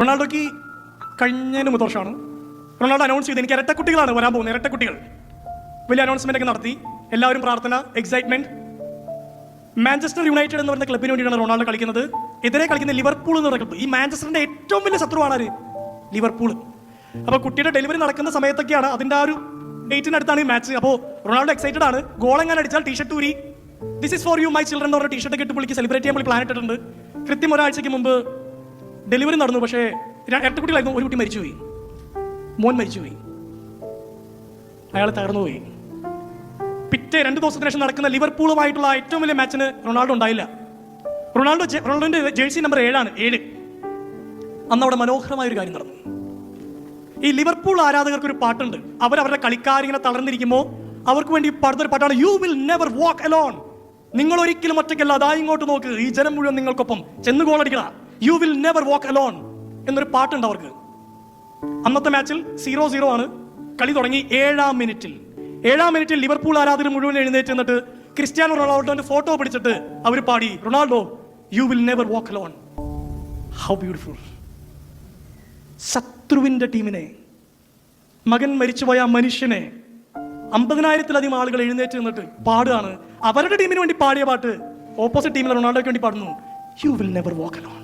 റൊണാൾഡോയ്ക്ക് കഴിഞ്ഞതിന് 3 വർഷമാണ് Ronaldo announce ചെയ്ത് എനിക്ക് ഇരട്ടക്കുട്ടികളാണ് വരാൻ പോകുന്നത്. ഇരട്ടക്കുട്ടികൾ വലിയ അനൗൺസ്മെന്റ് ഒക്കെ നടത്തി. എല്ലാവരും പ്രാർത്ഥന, എക്സൈറ്റ്മെന്റ്. മാഞ്ചസ്റ്റർ യുണൈറ്റഡ് എന്ന് പറയുന്ന ക്ലബിന് വേണ്ടിയാണ് റൊണാൾഡോ കളിക്കുന്നത്. എതിരെ കളിക്കുന്ന ലിവർപൂൾ എന്ന് പറയുന്ന ക്ലബ്ബ്. ഈ മാഞ്ചസ്റ്ററിന്റെ ഏറ്റവും വലിയ ശത്രുവാണ് ആര്? ലിവർപൂൾ. അപ്പോൾ കുട്ടിയുടെ ഡെലിവറി നടക്കുന്ന സമയത്തൊക്കെയാണ്, അതിന്റെ ആ ഒരു ഡേറ്റിനടുത്താണ് ഈ മാച്ച്. അപ്പോൾ റൊണാൾഡോ എക്സൈറ്റഡ് ആണ്. ഗോൾ എങ്ങനെ അടിച്ചാൽ ടീഷർട്ട് ഊരി this is for you my children എന്ന് പറഞ്ഞ ടീഷർട്ട് ഒക്കെ ഇട്ട് പുള്ളിക്ക് സെലിബ്രേറ്റ് ചെയ്യാൻ പുള്ളി പ്ലാൻ ഇട്ടിട്ടുണ്ട്. കൃത്യം ഒരാഴ്ചയ്ക്ക് മുമ്പ് ഡെലിവറി നടന്നു. പക്ഷേ ഇരട്ടക്കുട്ടികളായിരുന്നു. ഒരു കുട്ടി മരിച്ചുപോയി, മോൻ മരിച്ചുപോയി, അയാൾ തകർന്നുപോയി. പിറ്റേ 2 ദിവസത്തിന് ശേഷം നടക്കുന്ന ലിവർപൂളുമായിട്ടുള്ള ഏറ്റവും വലിയ മാച്ചിന് റൊണാൾഡോ ഉണ്ടായില്ല. റൊണാൾഡോന്റെ ജേഴ്സി നമ്പർ 7. അന്ന് അവിടെ മനോഹരമായ ഒരു കാര്യം നടന്നു. ഈ ലിവർപൂൾ ആരാധകർക്ക് ഒരു പാട്ടുണ്ട്. അവരുടെ കളിക്കാരിങ്ങനെ തളർന്നിരിക്കുമ്പോൾ അവർക്ക് വേണ്ടി പാടുന്നൊരു പാട്ടാണ് U will never walk alone. നിങ്ങൾ ഒരിക്കലും ഒറ്റയ്ക്കല്ല, അതാ ഇങ്ങോട്ട് നോക്ക്, ഈ ജനം മുഴുവൻ നിങ്ങൾക്കൊപ്പം ചെന്ന് ഗോളടിക്കണ. You will never walk alone എന്നൊരു പാട്ടുണ്ട് അവർക്ക്. അന്നത്തെ മാച്ചിൽ 0-0 ആണ്. കളി തുടങ്ങി 7-ാം മിനിറ്റിൽ ലിവർപൂൾ ആരാധകർ മുഴുവൻ എഴുന്നേറ്റ് നിന്നിട്ട് ക്രിസ്ത്യാനോ റൊണാൾഡോന്റെ ഫോട്ടോ പിടിച്ചിട്ട് അവർ പാടി, Ronaldo U will never walk alone. How beautiful. ശത്രുവിന്റെ ടീമിനെ, മകൻ മരിച്ചുപോയ മനുഷ്യനെ 50,000-ലധികം ആളുകൾ എഴുന്നേറ്റ് നിന്നിട്ട് പാടുകയാണ്. അവരുടെ ടീമിന് വേണ്ടി പാടിയ പാട്ട് ഓപ്പോസിറ്റ് ടീമിലെ റൊണാൾഡോയ്ക്ക് വേണ്ടി പാടുന്നു, U will never walk alone.